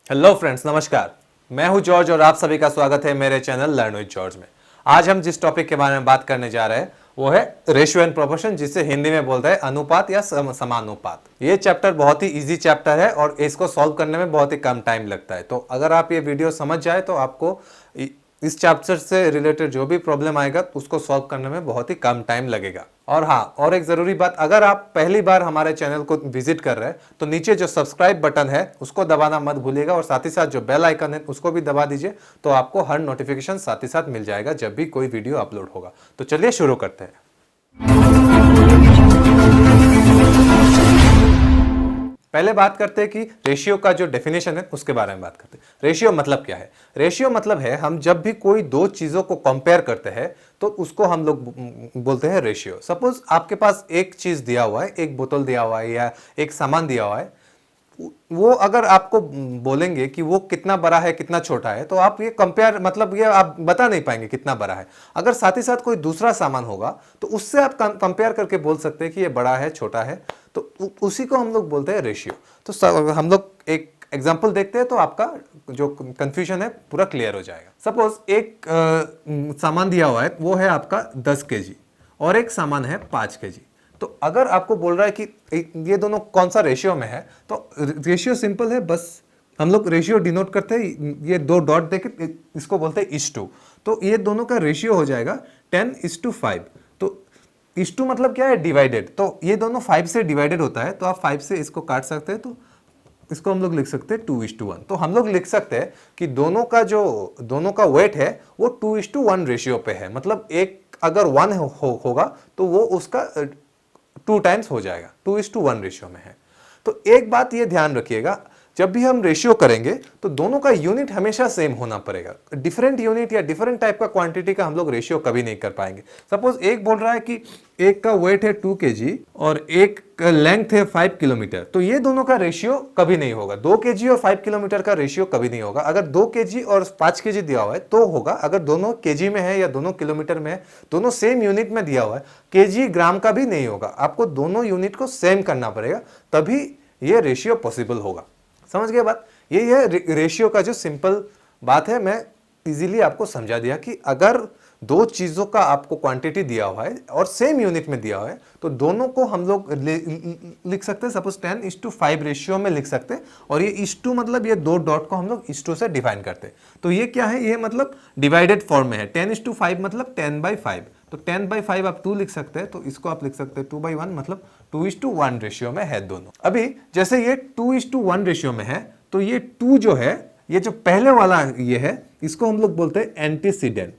Hello friends, नमस्कार। मैं हूं जॉर्ज और आप सभी का स्वागत है मेरे चैनल लर्न विद जॉर्ज में। आज हम जिस टॉपिक के बारे में बात करने जा रहे हैं वो है रेशियो एंड प्रोपोर्शन, जिसे हिंदी में बोलते हैं अनुपात या समानुपात। ये चैप्टर बहुत ही इजी चैप्टर है और इसको सॉल्व करने में बहुत ही कम टाइम लगता है। तो अगर आप ये वीडियो समझ जाए तो आपको इस चैप्टर से रिलेटेड जो भी प्रॉब्लम आएगा उसको सॉल्व करने में बहुत ही कम टाइम लगेगा। और हाँ, और एक जरूरी बात, अगर आप पहली बार हमारे चैनल को विजिट कर रहे हैं तो नीचे जो सब्सक्राइब बटन है उसको दबाना मत भूलिएगा और साथ ही साथ जो बेल आइकन है उसको भी दबा दीजिए, तो आपको हर नोटिफिकेशन साथ ही साथ मिल जाएगा जब भी कोई वीडियो अपलोड होगा। तो चलिए शुरू करते हैं। पहले बात करते हैं कि रेशियो का जो डेफिनेशन है उसके बारे में बात करते हैं। रेशियो मतलब क्या है? रेशियो मतलब है हम जब भी कोई दो चीजों को कंपेयर करते हैं तो उसको हम लोग बोलते हैं रेशियो। सपोज आपके पास एक चीज दिया हुआ है, एक बोतल दिया हुआ है या एक सामान दिया हुआ है, वो अगर आपको बोलेंगे कि वो कितना बड़ा है कितना छोटा है तो आप ये कंपेयर मतलब ये आप बता नहीं पाएंगे कितना बड़ा है। अगर साथ ही साथ कोई दूसरा सामान होगा तो उससे आप कंपेयर करके बोल सकते हैं कि ये बड़ा है छोटा है, तो उसी को हम लोग बोलते हैं रेशियो। तो हम लोग एक एग्जाम्पल देखते हैं तो आपका जो कंफ्यूजन है पूरा क्लियर हो जाएगा। सपोज एक सामान दिया हुआ है, वो है आपका 10 केजी और एक सामान है 5 केजी। तो अगर आपको बोल रहा है कि ये दोनों कौन सा रेशियो में है, तो रेशियो सिंपल है, बस हम लोग रेशियो डिनोट करते हैं, ये दो डॉट देके इसको बोलते हैं इस टू। तो ये दोनों का रेशियो हो जाएगा 10:5। तो इस टू मतलब क्या है? डिवाइडेड। तो ये दोनों 5 से डिवाइडेड होता है, तो आप 5 से इसको काट सकते हैं, तो इसको हम लोग लिख सकते हैं 2:1। तो हम लोग लिख सकते हैं कि दोनों का वेट है वो 2:1 रेशियो पे है। मतलब एक अगर 1 होगा तो वो उसका 2 टाइम्स हो जाएगा, 2:1 रेशियो में है। तो एक बात ये ध्यान रखिएगा, जब भी हम रेशियो करेंगे तो दोनों का यूनिट हमेशा सेम होना पड़ेगा। डिफरेंट यूनिट या डिफरेंट टाइप का क्वांटिटी का हम लोग रेशियो कभी नहीं कर पाएंगे। सपोज एक बोल रहा है कि एक का वेट है 2 केजी और एक का लेंथ है 5 किलोमीटर, तो ये दोनों का रेशियो कभी नहीं होगा। 2 केजी और 5 किलोमीटर का रेशियो कभी नहीं होगा। अगर 2 केजी और 5 केजी दिया हुआ है तो होगा, अगर दोनों केजी में है या दोनों किलोमीटर में है, दोनों सेम यूनिट में दिया हुआ है, केजी ग्राम का भी नहीं होगा। आपको दोनों यूनिट को सेम करना पड़ेगा, तभी ये रेशियो पॉसिबल होगा। समझ गए बात? ये रेशियो का जो सिंपल बात है, मैं इजीली आपको समझा दिया कि अगर दो चीजों का आपको क्वांटिटी दिया हुआ है और सेम यूनिट में दिया हुआ है तो दोनों को हम लोग लिख सकते हैं। सपोज 10:5 रेशियो में लिख सकते हैं, और ये इस टू मतलब ये दो डॉट को हम लोग इस टू से डिफाइन करते हैं। तो ये क्या है? ये मतलब डिवाइडेड फॉर्म में है। 10:5 मतलब 10/5, तो 10/5 आप 2 लिख सकते हैं, तो इसको आप लिख सकते हैं 2/1, मतलब 2:1 रेशियो में है दोनों। अभी जैसे ये 2:1 रेशियो में है, तो ये 2 जो है, ये जो पहले वाला ये है, इसको हम लोग बोलते हैं एंटीसीडेंट।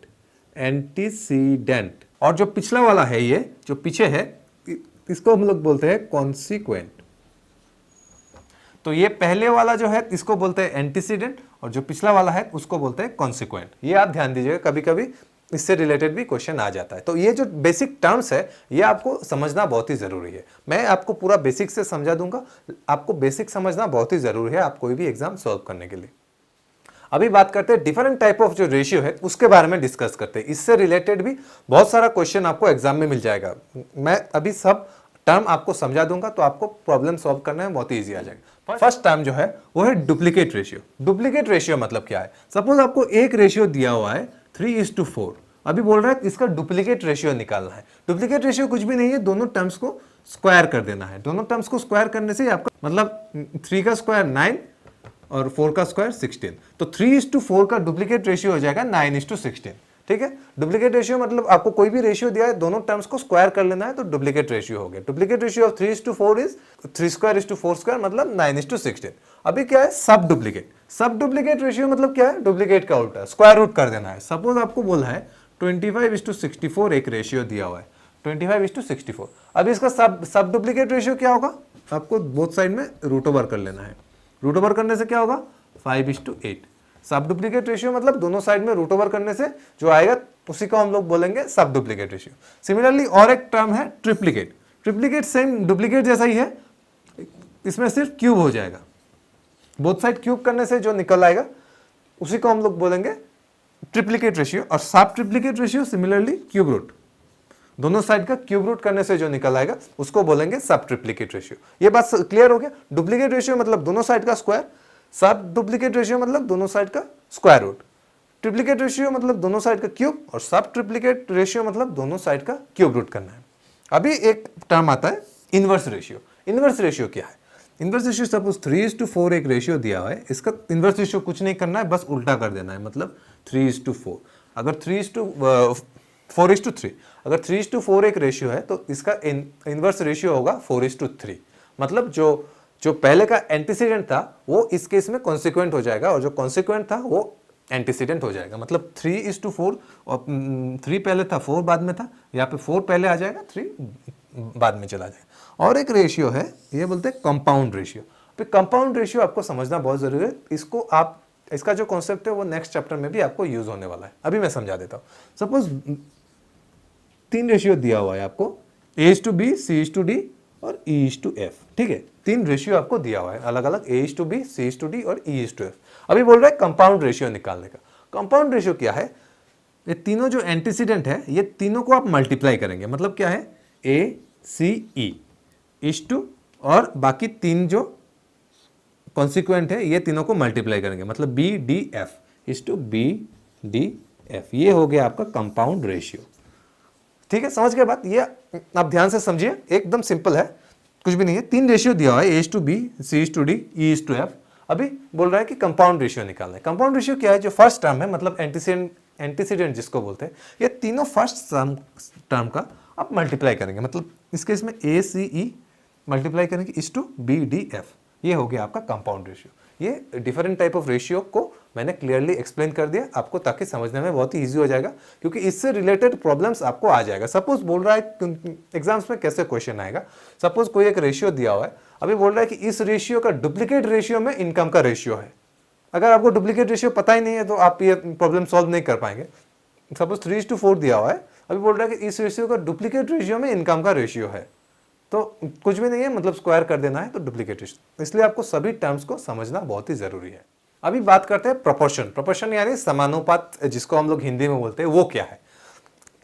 और जो पिछला वाला है, ये जो पीछे है, इसको हम लोग बोलते हैं कॉन्सिक्वेंट। तो ये पहले वाला जो है इसको बोलते हैं एंटीसीडेंट और जो पिछला वाला है उसको बोलते हैं कॉन्सिक्वेंट। ये आप ध्यान दीजिएगा, कभी कभी इससे रिलेटेड भी क्वेश्चन आ जाता है। तो ये जो बेसिक टर्म्स है ये आपको समझना बहुत ही जरूरी है। मैं आपको पूरा बेसिक से समझा दूंगा, आपको बेसिक समझना बहुत ही जरूरी है आप कोई भी एग्जाम सॉल्व करने के लिए। अभी बात करते हैं डिफरेंट टाइप ऑफ जो रेशियो है उसके बारे में डिस्कस करते हैं। इससे रिलेटेड भी बहुत सारा क्वेश्चन आपको एग्जाम में मिल जाएगा। मैं अभी सब टर्म आपको समझा दूंगा तो आपको प्रॉब्लम सॉल्व करने में बहुत ईजी आ जाएगा। फर्स्ट टर्म जो है वो है डुप्लीकेट रेशियो। डुप्लीकेट रेशियो मतलब क्या है? सपोज आपको एक रेशियो दिया हुआ है 3:4, अभी बोल रहा है इसका डुप्लीकेट रेशियो निकालना है। डुप्लीकेट रेशियो कुछ भी नहीं है, दोनों टर्म्स को स्क्वायर कर देना है। दोनों टर्म्स को स्क्वायर करने से आपका मतलब 3 का स्क्वायर 9 और 4 का स्क्वायर 16, तो 3:4 का डुप्लीकेट रेशियो हो जाएगा 9:16। ठीक है? डुप्लीकेट रेशियो मतलब आपको कोई भी रेशियो दिया है, दोनों टर्म्स को स्क्वायर कर लेना है, तो डुप्लीकेट रेशियो हो गया। डुप्लीकेट रेशियो ऑफ 3:4 इज 3² मतलब 9:16। अभी क्या है? सब डुप्लीकेट। सब डुप्लीकेट रेशियो मतलब क्या है? डुप्लीकेट का उल्टा, स्क्वायर रूट कर देना है। सपोज आपको बोला है 25:64 एक रेशियो दिया हुआ है, 25:64। अब इसका सब डुप्लीकेट रेशियो क्या होगा? आपको बोथ साइड में रूट ओवर कर लेना है। रूट ओवर करने से क्या होगा? 5:8। सब डुप्लीकेट रेशियो मतलब दोनों साइड में रूट ओवर करने से जो आएगा उसी को हम लोग बोलेंगे सब डुप्लीकेट रेशियो। सिमिलरली और एक टर्म है ट्रिप्लीकेट। ट्रिप्लीकेट सेम डुप्लीकेट जैसा ही है, इसमें सिर्फ क्यूब हो जाएगा। बोथ साइड क्यूब करने से जो निकल आएगा उसी को हम लोग बोलेंगे ट्रिप्लीकेट रेशियो। और सब triplicate ratio similarly cube root, दोनों साइड का क्यूब रूट करने से जो निकल आएगा उसको बोलेंगे सब ट्रिप्लीकेट रेशियो। ये बात क्लियर हो गया? डुप्लीकेट रेशियो मतलब दोनों साइड का स्क्वायर, सब डुप्लीकेट रेशियो मतलब दोनों साइड का स्क्वायर रूट, ट्रिप्लीकेट रेशियो मतलब दोनों साइड का क्यूब, और सब ट्रिप्लीकेट रेशियो मतलब दोनों साइड का क्यूब रूट करना है। अभी एक टर्म आता है इनवर्स रेशियो। इनवर्स रेशियो क्या है? इनवर्स रेशियो सपोज 3:4 एक रेशियो दिया हुआ है, इसका इनवर्स रेशियो कुछ नहीं करना है, बस उल्टा कर देना है, मतलब 3:4। अगर 4:3, अगर 3:4 एक रेशियो है तो इसका इनवर्स रेशियो होगा 4:3। मतलब जो जो पहले का एंटीसीडेंट था वो इस केस में कॉन्सिक्वेंट हो जाएगा, और जो कॉन्सिक्वेंट था वो एंटीसीडेंट हो जाएगा। मतलब 3:4, और 3 पहले था 4 बाद में था, यहाँ पे 4 पहले आ जाएगा 3 बाद में चला जाएगा। और एक रेशियो है, ये बोलते हैं कंपाउंड रेशियो। फिर कंपाउंड रेशियो आपको समझना बहुत जरूरी है, इसको आप, इसका जो कॉन्सेप्ट है वो नेक्स्ट चैप्टर में भी आपको यूज होने वाला है, अभी मैं समझा देता हूँ। सपोज 3 रेशियो दिया हुआ है आपको, A:B, C:D और E:F, ठीक है। 3 रेशियो आपको दिया हुआ है अलग अलग, A:B, C:D और E:F। अभी बोल रहा है कंपाउंड रेशियो निकालने का। कंपाउंड रेशियो क्या है? ये तीनों जो एंटीसीडेंट है, ये तीनों को आप मल्टीप्लाई करेंगे। मतलब क्या है? A:C:E और बाकी 3 जो कॉन्सिक्वेंट है, ये तीनों को मल्टीप्लाई करेंगे, मतलब B:D:F, ये हो गया आपका कंपाउंड रेशियो। ठीक है, समझ गए बात? ये आप ध्यान से समझिए, एकदम सिंपल है, कुछ भी नहीं है। 3 रेशियो दिया हुआ है, A:B, C:D, E:F। अभी बोल रहा है कि कंपाउंड रेशियो निकालना है। कंपाउंड रेशियो क्या है? जो फर्स्ट टर्म है, मतलब एंटीसीडेंट जिसको बोलते हैं, ये तीनों फर्स्ट टर्म का आप मल्टीप्लाई करेंगे। मतलब इस केस में ACE मल्टीप्लाई करेंगे BDF, ये हो गया आपका कंपाउंड रेशियो। ये डिफरेंट टाइप ऑफ रेशियो को मैंने क्लियरली एक्सप्लेन कर दिया आपको, ताकि समझने में बहुत ही ईजी हो जाएगा, क्योंकि इससे रिलेटेड प्रॉब्लम्स आपको आ जाएगा। सपोज बोल रहा है एग्जाम्स में कैसे क्वेश्चन आएगा, सपोज कोई एक रेशियो दिया हुआ है, अभी बोल रहा है कि इस रेशियो का डुप्लीकेट रेशियो में इनकम का रेशियो है। अगर आपको डुप्लीकेट रेशियो पता ही नहीं है तो आप ये प्रॉब्लम सॉल्व नहीं कर पाएंगे। सपोज 3:4 दिया हुआ है, अभी बोल रहा है कि इस रेशियो का डुप्लीकेट रेशियो में इनकम का रेशियो है, तो कुछ भी नहीं है, मतलब स्क्वायर कर देना है तो डुप्लीकेट रेशियो। इसलिए आपको सभी टर्म्स को समझना बहुत ही जरूरी है। अभी बात करते हैं प्रोपोर्शन। प्रोपोर्शन यानी समानुपात, जिसको हम लोग हिंदी में बोलते हैं, वो क्या है?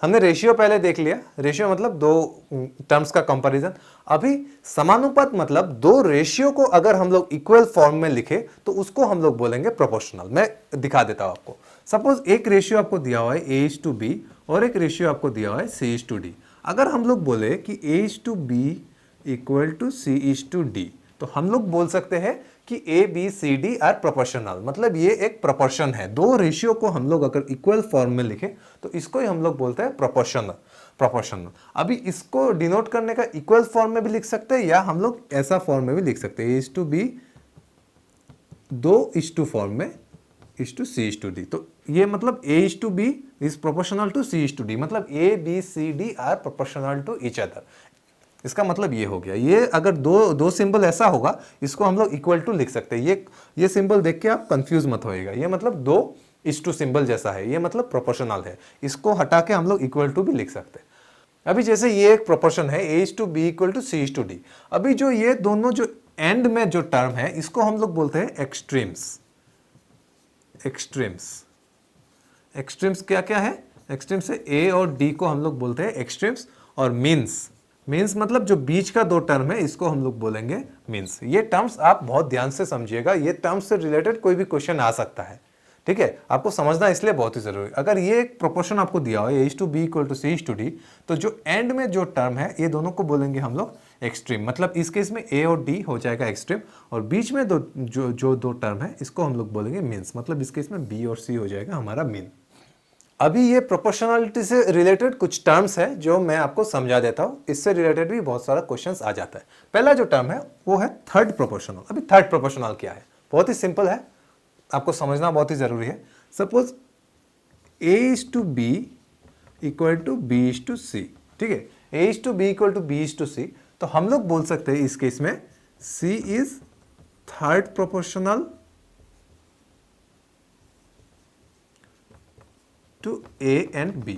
हमने रेशियो पहले देख लिया, रेशियो मतलब 2 टर्म्स का कंपैरिजन। अभी समानुपात मतलब 2 रेशियो को अगर हम लोग इक्वल फॉर्म में लिखे तो उसको हम लोग बोलेंगे प्रोपोर्शनल। मैं दिखा देता हूं आपको। सपोज एक रेशियो आपको दिया हुआ है A:B और एक रेशियो आपको दिया हुआ है C:D। अगर हम लोग बोले कि A:B = C:D, तो हम लोग बोल सकते हैं कि ABCD आर प्रोपोर्शनल। मतलब ये एक प्रोपोर्शन है, 2 रेशियो को हम लोग अगर इक्वल फॉर्म में लिखे तो इसको ही हम लोग बोलते हैं प्रोपोर्शनल। अभी इसको डिनोट करने का इक्वल फॉर्म में भी लिख सकते हैं, या हम लोग ऐसा फॉर्म में भी लिख सकते हैं, A:B 2:2 फॉर्म में C:D। तो ये मतलब A:B is proportional to C:D, मतलब ABCD are proportional to each other. इसका मतलब ये हो गया। ये अगर दो सिंबल ऐसा होगा, इसको हम लोग इक्वल टू लिख सकते हैं। ये सिंबल देख के आप कंफ्यूज मत होइएगा, ये मतलब 2:2 सिंबल जैसा है, ये मतलब प्रोपोर्शनल है। इसको हटा के हम लोग इक्वल टू भी लिख सकते हैं। अभी जैसे ये एक प्रोपोर्शन है, A:B = C:D। अभी जो ये दोनों जो एंड में जो टर्म है, इसको हम लोग बोलते हैं एक्सट्रीम्स। एक्सट्रीम्स क्या क्या है? एक्सट्रीम्स से A और D को हम लोग बोलते हैं एक्सट्रीम्स। और मीन्स मतलब जो बीच का 2 टर्म है, इसको हम लोग बोलेंगे मीन्स। ये टर्म्स आप बहुत ध्यान से समझिएगा, ये टर्म्स से रिलेटेड कोई भी क्वेश्चन आ सकता है, ठीक है? आपको समझना इसलिए बहुत ही जरूरी है। अगर ये एक प्रोपोर्शन आपको दिया हो A:B = C:D, तो जो एंड में जो टर्म है, ये दोनों को बोलेंगे हम लोग एक्सट्रीम। मतलब इस केस में A और D हो जाएगा एक्सट्रीम, और बीच में जो 2 टर्म है, इसको हम लोग बोलेंगे मीन्स। मतलब इस केस में B और C हो जाएगा हमारा मीन। अभी ये प्रोपोर्शनलिटी से रिलेटेड कुछ टर्म्स है जो मैं आपको समझा देता हूं, इससे रिलेटेड भी बहुत सारा क्वेश्चंस आ जाता है। पहला जो टर्म है वो है थर्ड प्रोपोर्शनल। अभी थर्ड प्रोपोर्शनल क्या है? बहुत ही सिंपल है, आपको समझना बहुत ही जरूरी है। सपोज A:B = B:C, ठीक है? A:B = B:C, तो हम लोग बोल सकते हैं इस केस में C is third proportional to A and B,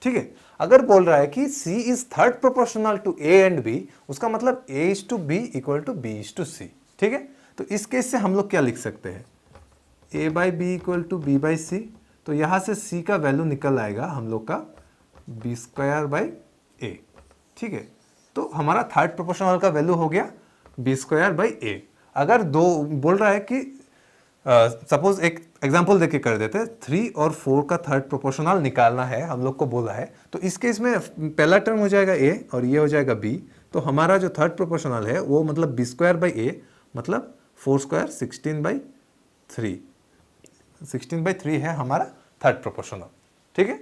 ठीक है? अगर बोल रहा है कि C is third proportional to A and B, उसका मतलब A:B = B:C, ठीक है? तो इस केस से हम लोग क्या लिख सकते हैं? A/B = B/C, तो यहां से C का वैल्यू निकल आएगा हम लोग का B²/A, ठीक है? तो हमारा थर्ड प्रोपोर्शनल का वैल्यू हो गया B²/A। अगर 2 बोल रहा है कि सपोज एक एग्जांपल देके कर देते हैं, 3 और 4 का थर्ड प्रोपोर्शनल निकालना है, हम लोग को बोला है। तो इस केस में पहला टर्म हो जाएगा a और ये हो जाएगा b। तो हमारा जो थर्ड प्रोपोर्शनल है वो मतलब b स्क्वायर बाई a, मतलब 4 स्क्वायर 16/3। 16/3 है हमारा थर्ड प्रोपोर्शनल। ठीक है,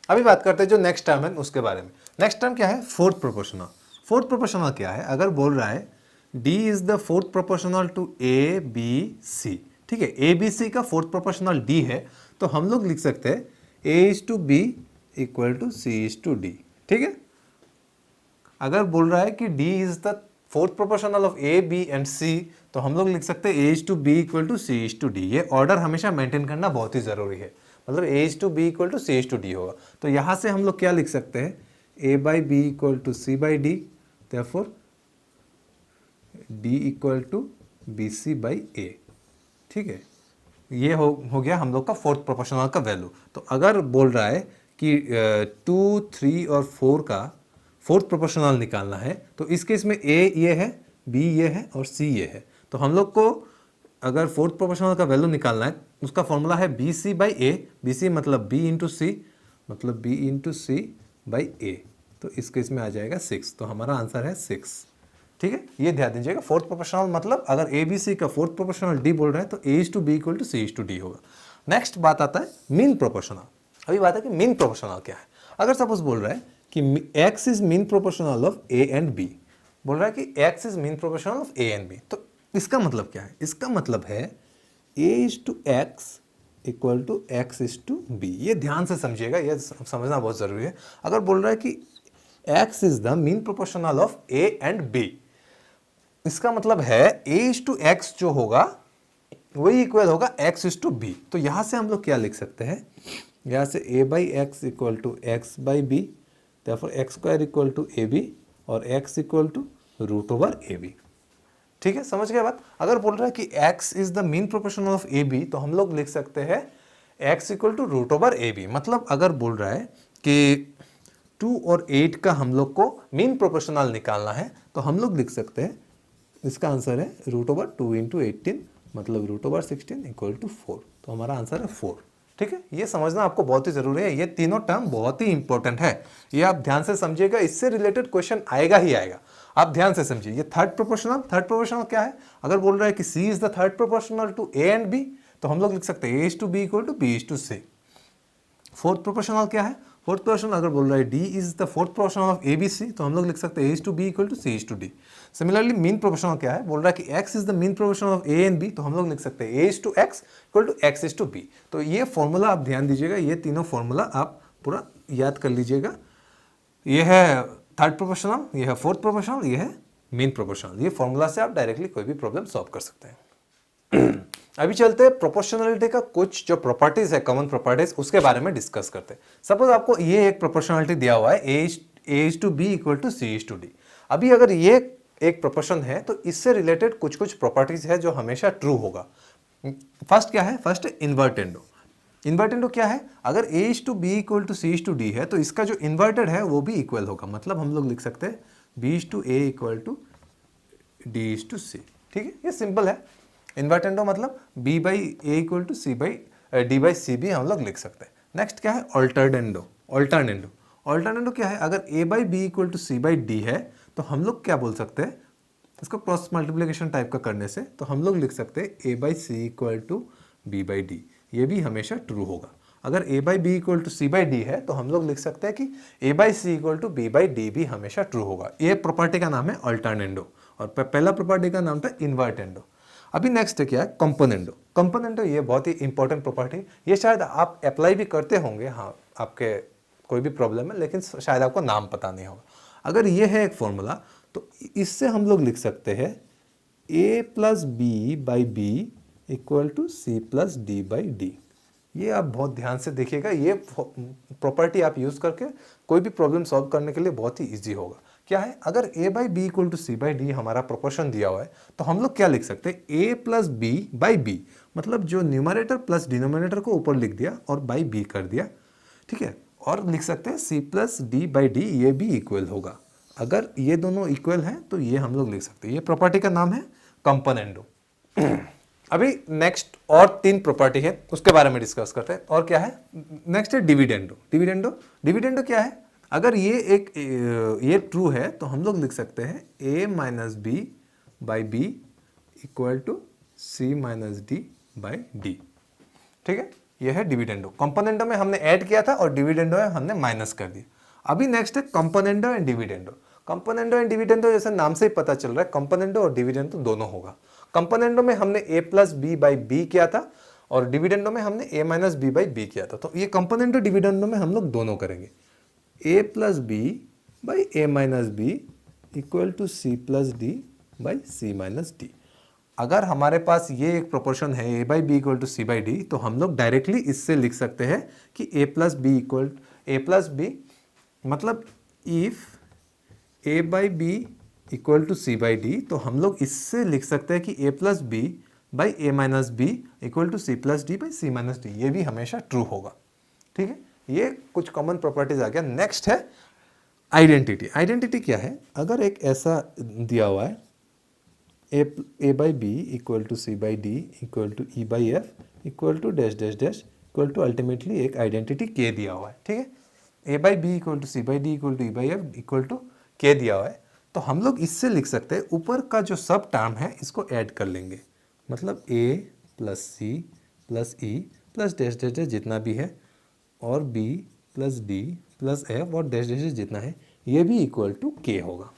अभी बात करते हैं जो नेक्स्ट टर्म है उसके बारे में। नेक्स्ट टर्म क्या है? Fourth proportional. फोर्थ प्रोपोर्शनल क्या है? अगर बोल रहा है d is the fourth proportional to a b c, ठीक है, a b c का फोर्थ प्रोपोर्शनल d है, तो हम लोग लिख सकते हैं a is to b equal to c is to d। ठीक है, अगर बोल रहा है कि d is the fourth proportional of a b and c, तो हम लोग लिख सकते हैं a is to b equal to c is to d। ये ऑर्डर हमेशा मेंटेन करना बहुत ही जरूरी है, मतलब a is to b equal to c is to d होगा। तो यहां से हम लोग क्या लिख सकते हैं? a by B equal to c by d, therefore d equal to B C by a। ठीक है, ये हो गया हम लोग का फोर्थ प्रोपोर्शनल का वैल्यू। तो अगर बोल रहा है कि 2, 3 और 4 का फोर्थ प्रोपोर्शनल निकालना है, तो इस केस में a ये है, b ये है और c ये है। तो हम लोग को अगर फोर्थ प्रोपोर्शनल का वैल्यू निकालना है, उसका फॉर्मूला है B C by A. B C मतलब b इंटू सी, मतलब b into C by A. तो इस केस में आ जाएगा 6। तो हमारा आंसर है 6। ठीक है, ये ध्यान दीजिएगा, फोर्थ प्रोपोर्शनल मतलब अगर ए बी सी का फोर्थ प्रोपोर्शनल डी बोल रहा है तो A is to B equal to C is to D होगा। नेक्स्ट बात आता है मीन प्रोपोर्शनल। अभी बात है कि मीन प्रोपोर्शनल क्या है। अगर सपोज बोल रहा है कि X is mean proportional of A and B, बोल रहा है कि X is mean proportional of A and B, तो इसका मतलब क्या है? इसका मतलब है A is to X equal to X is to B. ये ध्यान से समझिएगा, ये समझना बहुत जरूरी है। अगर बोल रहा है कि X is the mean proportional of A and B, इसका मतलब है a इज टू एक्स जो होगा वही इक्वल होगा x इज टू बी। तो यहां से हम लोग क्या लिख सकते हैं? यहां से a by X equal to X by B, therefore X square equal to A B और x equal to root over A B. ठीक है, समझ गए बात? अगर बोल रहा है कि x is the mean proportional of A B, तो हम लोग लिख सकते हैं x equal to root over A B. मतलब अगर बोल रहा है कि 2 और 8 का हम लोग को मीन प्रोपोर्शनल निकालना है, तो हम लोग लिख सकते हैं, इसका आंसर है रूट ओवर 2 इंटू 18, मतलब रूट ओवर 16 इक्वल टू 4। तो हमारा आंसर है 4। ठीक है, ये समझना आपको बहुत ही जरूरी है। ये तीनों टर्म बहुत ही इंपॉर्टेंट है, ये आप ध्यान से समझिएगा, इससे रिलेटेड क्वेश्चन आएगा ही आएगा। आप ध्यान से समझिए। ये थर्ड प्रोपोर्शनल क्या है? अगर बोल रहा है कि C is the third proportional to A and B, तो हम लोग लिख सकते हैं A is to B equal to B is to C. Fourth proportional क्या है? फोर्थ प्रोपोर्शनल अगर बोल रहा है D is the fourth proportional of A B C, तो हम लोग लिख सकते हैं A is to B equal to C is to D. Similarly mean proportional क्या है? बोल रहा है कि X is the mean proportional of A and B, तो हम लोग लिख सकते हैं A is to X equal to X is to B. तो ये फॉर्मूला आप ध्यान दीजिएगा, ये तीनों फॉर्मूला आप पूरा याद कर लीजिएगा। ये है थर्ड प्रोपोर्शनल, ये है फोर्थ प्रोपोर्शनल, ये है मीन प्रोपोर्शनल। ये फॉर्मूला से आप डायरेक्टली कोई भी प्रॉब्लम सॉल्व कर सकते हैं। अभी चलते हैं प्रोपोर्शनलिटी का कुछ जो प्रॉपर्टीज है, कॉमन प्रॉपर्टीज, उसके बारे में डिस्कस करते हैं। सपोज आपको ये एक प्रोपोर्शनलिटी दिया हुआ है A is to B equal to C is to D. अभी अगर ये एक प्रोपोर्शन है तो इससे रिलेटेड कुछ कुछ प्रॉपर्टीज है जो हमेशा ट्रू होगा। फर्स्ट क्या है? First invertendo. इन्वर्टेंडो क्या है? अगर A is to B equal to C is to D है, तो इसका जो इन्वर्टेड है वो भी इक्वल होगा। मतलब हम लोग लिख सकते हैं B is to A equal to D is to C. ठीक है, ये सिंपल है। इन्वर्टेंडो मतलब b by A equal to C by D by C भी हम लोग लिख सकते हैं। नेक्स्ट क्या है? ऑल्टरनेंडो। ऑल्टरनेंडो क्या है? अगर a by B equal to C by D है, तो हम लोग क्या बोल सकते हैं? इसको क्रॉस मल्टीप्लिकेशन टाइप का करने से तो हम लोग लिख सकते हैं a by C equal to B by D. ये भी हमेशा ट्रू होगा। अगर a by B equal to C by D है, तो हम लोग लिख सकते हैं कि a by C equal to B by D भी हमेशा ट्रू होगा। ये प्रॉपर्टी का नाम है ऑल्टरनेंडो और पहला प्रॉपर्टी का नाम था इन्वर्टेंडो। अभी नेक्स्ट है क्या है? कंपोनेंटो। ये बहुत ही इंपॉर्टेंट प्रॉपर्टी, ये शायद आप अप्लाई भी करते होंगे, हाँ आपके कोई भी प्रॉब्लम है, लेकिन शायद आपको नाम पता नहीं होगा। अगर ये है एक फॉर्मूला, तो इससे हम लोग लिख सकते हैं a plus B by B equal to C plus D by D. ये आप बहुत ध्यान से देखिएगा, ये प्रॉपर्टी आप यूज करके कोई भी प्रॉब्लम सॉल्व करने के लिए बहुत ही ईजी होगा। क्या है? अगर a by B equal to C by D हमारा प्रोपोर्शन दिया हुआ है, तो हम लोग क्या लिख सकते हैं? a plus B by B, मतलब जो न्यूमरेटर प्लस डिनोमिनेटर को ऊपर लिख दिया और बाई बी कर दिया। ठीक है, और लिख सकते हैं c plus D by D, ये भी इक्वल होगा। अगर ये दोनों इक्वल हैं तो ये हम लोग लिख सकते हैं। ये प्रॉपर्टी का नाम है कंपोनेंडो। अभी नेक्स्ट और 3 प्रॉपर्टी है, उसके बारे में डिस्कस करते हैं। और क्या है, नेक्स्ट है डिविडेंडो। डिविडेंडो डिविडेंडो क्या है, अगर ये ट्रू है तो हम लोग लिख सकते हैं a minus B by B equal to C minus D by D. ठीक है, ये है डिविडेंडो। कंपोनेंडो में हमने ऐड किया था और डिविडेंडो में हमने माइनस कर दिया। अभी नेक्स्ट है componendo and dividendo. Componendo and dividendo जैसे नाम से ही पता चल रहा है, कंपोनेंडो और डिविडेंडो दोनों होगा। कंपोनेंडो में हमने a plus B by B किया था और डिविडेंडो में हमने a minus B by B किया था। तो ये कंपोनेंडो डिविडेंडो में हम लोग दोनों करेंगे। a plus B by A minus B equal to C plus D by C minus D. अगर हमारे पास ये एक प्रोपोर्शन है a by B equal to C by D, तो हम लोग डायरेक्टली इससे लिख सकते हैं कि a plus B equal A plus B, मतलब if a by B equal to C by D, तो हम लोग इससे लिख सकते हैं कि a plus B by A minus B equal to C plus D by C minus D. ये भी हमेशा ट्रू होगा। ठीक है, ये कुछ कॉमन प्रॉपर्टीज आ गया। नेक्स्ट है आइडेंटिटी। आइडेंटिटी क्या है, अगर एक ऐसा दिया हुआ है A by B equal to C by D equal to E by F equal to dash dash dash equal to ultimately एक आइडेंटिटी के दिया हुआ है। ठीक है, A by B equal to C by D equal to E by F equal to K दिया हुआ है, तो हम लोग इससे लिख सकते हैं ऊपर का जो सब टर्म है इसको ऐड कर लेंगे, मतलब A plus C plus E plus dash dash dash जितना भी है और B plus D plus F और डैश डैश जितना है, ये भी इक्वल टू के होगा।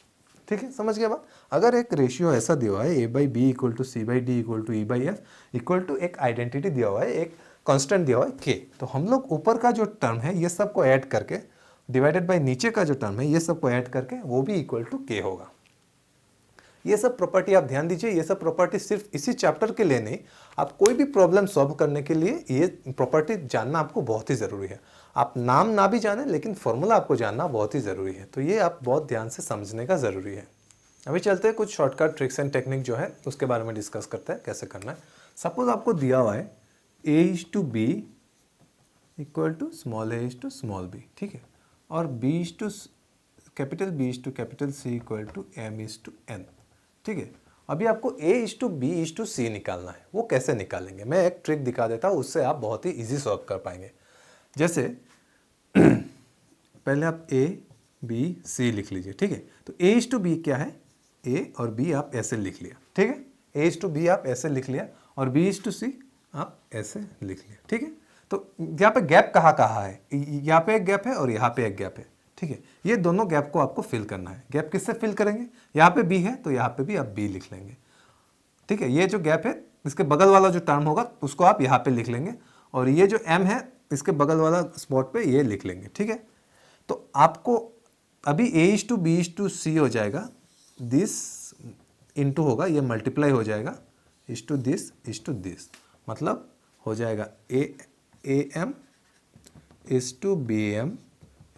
ठीक है, समझ गया बात। अगर एक रेशियो ऐसा दिया हुआ है A by B equal to C by D equal to E by F equal to एक आइडेंटिटी दिया हुआ है, एक कांस्टेंट दिया हुआ है के, तो हम लोग ऊपर का जो टर्म है ये सबको ऐड करके डिवाइडेड बाय नीचे का जो टर्म है ये सबको ऐड करके वो भी इक्वल टू के होगा। ये सब प्रॉपर्टी आप ध्यान दीजिए, ये सब प्रॉपर्टी सिर्फ इसी चैप्टर के लिए नहीं, आप कोई भी प्रॉब्लम सॉल्व करने के लिए ये प्रॉपर्टी जानना आपको बहुत ही ज़रूरी है। आप नाम ना भी जाने लेकिन फॉर्मूला आपको जानना बहुत ही ज़रूरी है, तो ये आप बहुत ध्यान से समझने का ज़रूरी है। अभी चलते हैं कुछ शॉर्टकट ट्रिक्स एंड टेक्निक जो है उसके बारे में डिस्कस करते हैं कैसे करना है। सपोज आपको दिया हुआ है A is to B equal to small A is to small B, ठीक है, और B is to capital B is to capital C equal to M is to N. ठीक है, अभी आपको a is to B is to C निकालना है। वो कैसे निकालेंगे, मैं एक ट्रिक दिखा देता हूँ, उससे आप बहुत ही इजी सॉल्व कर पाएंगे। जैसे पहले आप a b c लिख लीजिए। ठीक है, तो a इज टू बी क्या है, a और b आप ऐसे लिख लिया। ठीक है, a इज टू बी आप ऐसे लिख लिया और b इज टू सी आप ऐसे लिख लिया। ठीक है, तो यहाँ पे गैप कहाँ कहाँ है, यहाँ पे एक गैप है और यहाँ पे एक गैप है। ठीक है, ये दोनों गैप को आपको फिल करना है। गैप किससे फिल करेंगे, यहाँ पे बी है तो यहाँ पे भी आप बी लिख लेंगे। ठीक है, ये जो गैप है इसके बगल वाला जो टर्म होगा उसको आप यहाँ पे लिख लेंगे और ये जो एम है इसके बगल वाला स्पॉट पे ये लिख लेंगे। ठीक है, तो आपको अभी A is to B is to C हो जाएगा, दिस इंटू होगा, ये मल्टीप्लाई हो जाएगा इज टू दिस, मतलब हो जाएगा A M is to B M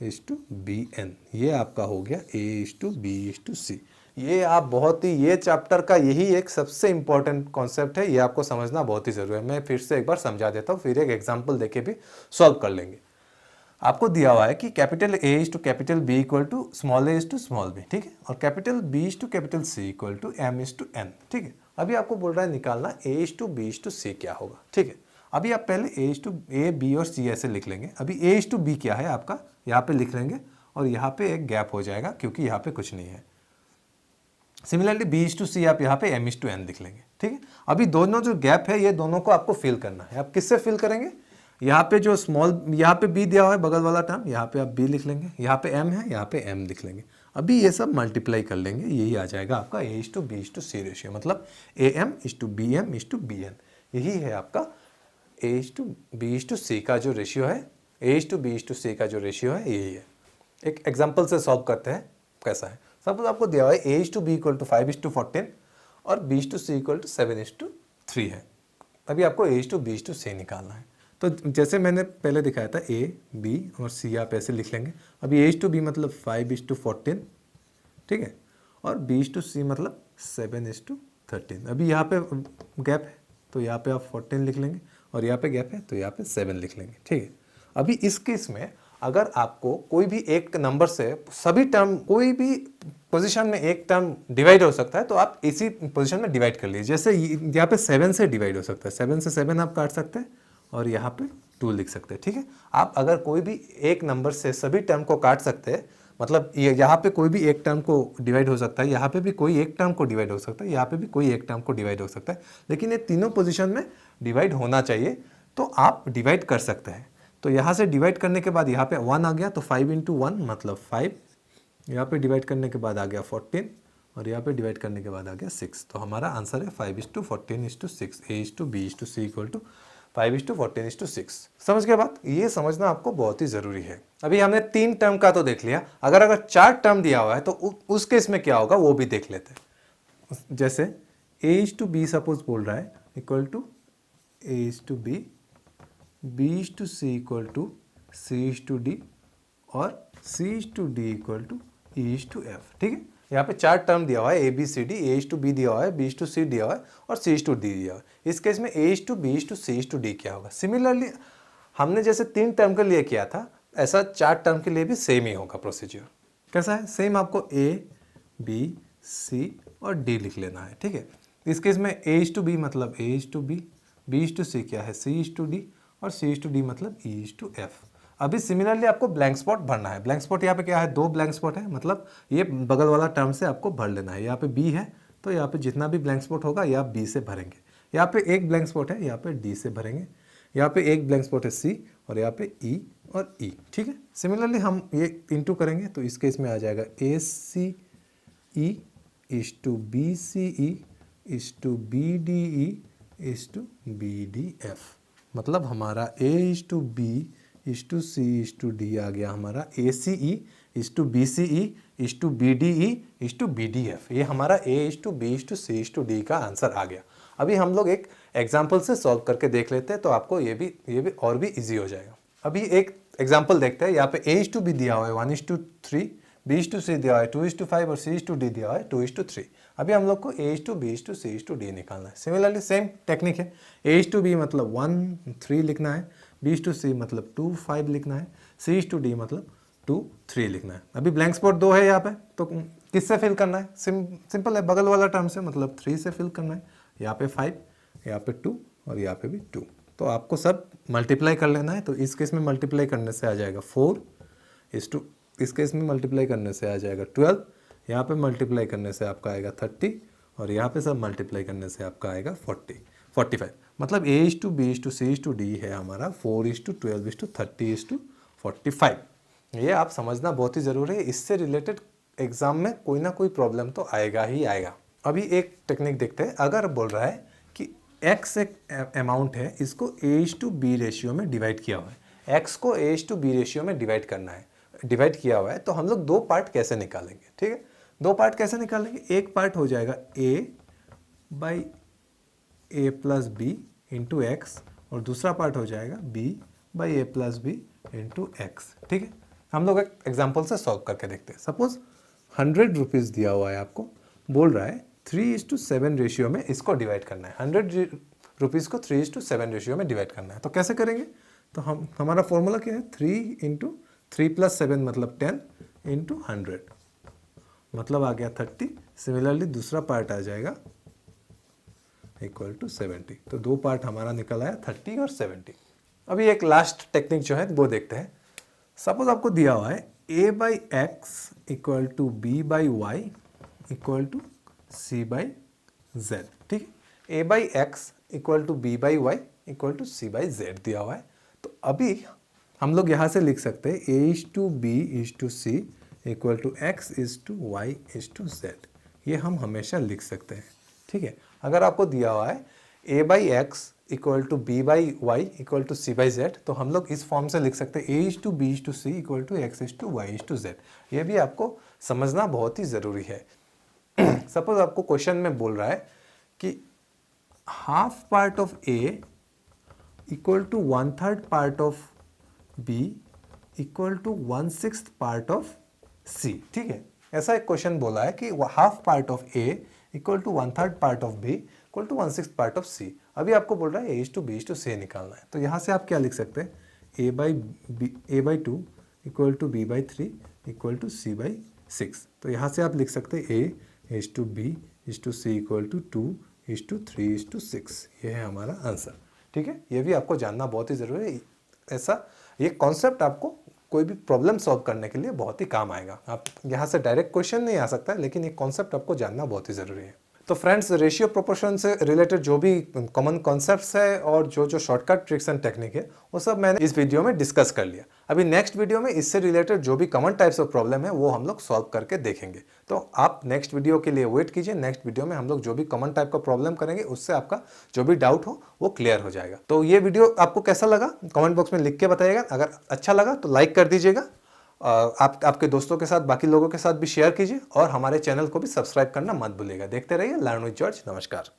is to B N. ये आपका हो गया A is to B is to C. ये आप बहुत ही, ये चैप्टर का यही एक सबसे इंपॉर्टेंट कॉन्सेप्ट है, ये आपको समझना बहुत ही ज़रूरी है। मैं फिर से एक बार समझा देता हूँ, फिर एक एग्जांपल देके भी सॉल्व कर लेंगे। आपको दिया हुआ है कि capital A is to capital B equal to small A is to small B, ठीक है, और capital B is to capital C equal to M is to N. ठीक है, अभी आपको बोल रहा है निकालना A is to B is to C क्या होगा। ठीक है, अभी आप पहले A is to A B और सी ऐसे लिख लेंगे। अभी ए इज टू बी क्या है आपका, यहाँ पे लिख लेंगे और यहाँ पे एक गैप हो जाएगा क्योंकि यहाँ पे कुछ नहीं है। सिमिलरली बी इज टू सी आप यहाँ पे एम इज टू एन लिख लेंगे। ठीक है, अभी दोनों जो गैप है ये दोनों को आपको फिल करना है। आप किससे फिल करेंगे, यहाँ पे जो स्मॉल, यहाँ पे बी दिया हुआ है बगल वाला टर्म, यहाँ पे आप बी लिख लेंगे, यहाँ पे एम है यहाँ पे एम लिख लेंगे। अभी ये सब मल्टीप्लाई कर लेंगे, यही आ जाएगा आपका A is to B is to C ratio, मतलब A M is to B M is to B N. यही है आपका A is to B is to C का जो रेशियो है, A is to B is to C का जो ratio है यही है। एक एग्जाम्पल से सॉल्व करते हैं कैसा है। सपोज आपको दिया हुआ है A is to B equal to 5 is to 14 और B is to C equal to 7 is to 3 है। अभी आपको A is to B is to C निकालना है। तो जैसे मैंने पहले दिखाया था ए बी और सी आप ऐसे लिख लेंगे। अभी ए इज टू बी मतलब 5 इज टू 14, ठीक है, और बी इज टू सी मतलब 7 इज टू 13। अभी यहाँ पे गैप है तो यहाँ पे आप 14 लिख लेंगे और यहाँ पे गैप है तो यहाँ पे 7 लिख लेंगे। ठीक है, अभी इस केस में अगर आपको कोई भी एक नंबर से सभी टर्म, कोई भी पोजीशन में एक टर्म डिवाइड हो सकता है तो आप इसी पोजीशन में डिवाइड कर लीजिए। जैसे यहाँ पे 7 से डिवाइड हो सकता है, 7 से 7 आप काट सकते हैं और यहाँ पे 2 लिख सकते हैं, ठीक है। आप अगर कोई भी एक नंबर से सभी टर्म को काट सकते हैं, मतलब यहाँ पे कोई भी एक टर्म को डिवाइड हो सकता है, यहाँ पे भी कोई एक टर्म को डिवाइड हो सकता है, यहाँ पे भी कोई एक टर्म को डिवाइड हो सकता है, लेकिन ये तीनों पोजीशन में डिवाइड होना चाहिए, तो आप डिवाइड कर सकते हैं। तो यहाँ से डिवाइड करने के बाद यहाँ पे 1 आ गया, तो 5 × 1 मतलब 5, यहाँ पे डिवाइड करने के बाद आ गया 14 और यहाँ पे डिवाइड करने के बाद आ गया 6। तो हमारा आंसर है 5:14:6, A:B:C = 5:14:6। समझ गए बात? ये समझना आपको बहुत ही जरूरी है। अभी हमने 3 टर्म का तो देख लिया, अगर 4 टर्म दिया हुआ है तो उस केस में क्या होगा वो भी देख लेते हैं। जैसे A:B सपोज बोल रहा है equal to A:B, B:C = C:D और C:D = E:F, ठीक है। यहाँ पे 4 टर्म दिया हुआ है, ABCD, A:B दिया हुआ है, B:C दिया हुआ है और C:D दिया हुआ है। इस केस में A:B:C:D क्या होगा? सिमिलरली हमने जैसे 3 टर्म के लिए किया था, ऐसा 4 टर्म के लिए भी सेम ही होगा प्रोसीजर। कैसा है? सेम आपको A, B, C और D लिख लेना है, ठीक है। इस केस में A:B मतलब A:B, B:C क्या है? C:D और C:D मतलब E:F। अभी सिमिलरली आपको ब्लैंक स्पॉट भरना है। ब्लैंक स्पॉट यहाँ पे क्या है? 2 ब्लैंक स्पॉट है, मतलब ये बगल वाला टर्म से आपको भर लेना है। यहाँ पे B है तो यहाँ पे जितना भी ब्लैंक स्पॉट होगा ये आप B से भरेंगे। यहाँ पे एक ब्लैंक स्पॉट है, यहाँ पे D से भरेंगे। यहाँ पे एक ब्लैंक स्पॉट है C और यहाँ पे E और E, ठीक है। सिमिलरली हम ये इंटू करेंगे तो इस केस में आ जाएगा ACE = BCE = BDE = BDF। मतलब हमारा A:B C D आ गया हमारा ACE BCE BDE BDF। ये हमारा A:B C D का आंसर आ गया। अभी हम लोग एक एग्जाम्पल से सॉल्व करके देख लेते हैं तो आपको ये भी और भी इजी हो जाएगा। अभी एक एग्जाम्पल देखते हैं। यहाँ पे A:B दिया हुआ है 1:3, B:C दिया हुआ है 2:5 और C:D दिया हुआ है 2:3। अभी हम लोग को A:B C:D निकालना है। सिमिलरली सेम टेक्निक है। A:B मतलब 1 3 लिखना है, B:C मतलब 2 5 लिखना है, C:D मतलब 2 3 लिखना है। अभी ब्लैंक स्पॉट 2 है यहाँ पे, तो किससे फिल करना है? सिंपल है, बगल वाला टर्म से, मतलब 3 से फिल करना है। यहाँ पे 5, यहाँ पे 2 और यहाँ पे भी 2। तो आपको सब मल्टीप्लाई कर लेना है। तो इस केस में मल्टीप्लाई करने से आ जाएगा 4, इस केस में मल्टीप्लाई करने से आ जाएगा 12, यहाँ पे मल्टीप्लाई करने से आपका आएगा 30 और यहाँ पे सब मल्टीप्लाई करने से आपका आएगा 45। मतलब A:B C:D है हमारा 4:12:30:45। ये आप समझना बहुत ही ज़रूरी है। इससे रिलेटेड एग्जाम में कोई ना कोई प्रॉब्लम तो आएगा ही आएगा। अभी एक टेक्निक देखते हैं। अगर बोल रहा है कि x एक अमाउंट है, इसको A:B रेशियो में डिवाइड किया हुआ है, x को A:B रेशियो में डिवाइड करना है, डिवाइड किया हुआ है, तो हम लोग 2 पार्ट कैसे निकालेंगे? ठीक है, 2 पार्ट कैसे निकालेंगे? एक पार्ट हो जाएगा A/A+B इंटू एक्स और दूसरा पार्ट हो जाएगा B/A+B इंटू एक्स। ठीक है, हम लोग एक एग्जाम्पल से सॉल्व करके देखते हैं। सपोज 100 रुपीज़ दिया हुआ है, आपको बोल रहा है 3:7 रेशियो में इसको डिवाइड करना है। 100 रुपीज़ को 3:7 रेशियो में डिवाइड करना है। तो कैसे करेंगे? तो हमारा फॉर्मूला क्या है? 3 × 3 + 7 मतलब 10 × 100 मतलब आ गया 30। सिमिलरली दूसरा पार्ट आ जाएगा इक्वल टू 70। तो 2 पार्ट हमारा निकल आया 30 और 70। अभी एक लास्ट टेक्निक जो है वो देखते हैं। सपोज आपको दिया हुआ है A/x equal to B/y equal to C/z। ठीक है, A/x equal to B/y equal to C/z दिया हुआ है। तो अभी हम लोग यहाँ से लिख सकते हैं A:B:C इक्वल टू x:y:z। ये हम हमेशा लिख सकते हैं। ठीक है, अगर आपको दिया हुआ है A/x equal to B/y equal to C/z, तो हम लोग इस फॉर्म से लिख सकते हैं A:B:C इक्वल टू x:y:z। ये भी आपको समझना बहुत ही ज़रूरी है। सपोज आपको क्वेश्चन में बोल रहा है कि half part of A equal to 1/3 part of B equal to 1/6 part of C। ठीक है, ऐसा एक क्वेश्चन बोला है कि half part of A equal to 1/3 part of B equal to 1/6 part of C। अभी आपको बोल रहा है A:B:C निकालना है। तो यहाँ से आप क्या लिख सकते हैं? A/2 equal to B by 3 equal to C by 6। तो यहाँ से आप लिख सकते हैं A is to B is to C equal to 2 is to 3 is to 6। ये है हमारा आंसर। ठीक है, ये भी आपको जानना बहुत ही ज़रूरी है। ऐसा ये कॉन्सेप्ट आपको कोई भी प्रॉब्लम सॉल्व करने के लिए बहुत ही काम आएगा। आप यहाँ से डायरेक्ट क्वेश्चन नहीं आ सकता, लेकिन ये कॉन्सेप्ट आपको जानना बहुत ही ज़रूरी है। तो फ्रेंड्स, रेशियो प्रोपोर्शन से रिलेटेड जो भी कॉमन कॉन्सेप्ट्स है और जो शॉर्टकट ट्रिक्स एंड टेक्निक है वो सब मैंने इस वीडियो में डिस्कस कर लिया। अभी नेक्स्ट वीडियो में इससे रिलेटेड जो भी कॉमन टाइप्स ऑफ प्रॉब्लम है वो हम लोग सॉल्व करके देखेंगे। तो आप नेक्स्ट वीडियो के लिए वेट कीजिए। नेक्स्ट वीडियो में हम लोग जो भी कॉमन टाइप का प्रॉब्लम करेंगे उससे आपका जो भी डाउट हो वो क्लियर हो जाएगा। तो ये वीडियो आपको कैसा लगा कमेंट बॉक्स में लिख के बताइएगा। अगर अच्छा लगा तो लाइक कर दीजिएगा। आपके दोस्तों के साथ, बाकी लोगों के साथ भी शेयर कीजिए और हमारे चैनल को भी सब्सक्राइब करना मत भूलिएगा। देखते रहिए लर्न विद जॉर्ज। नमस्कार।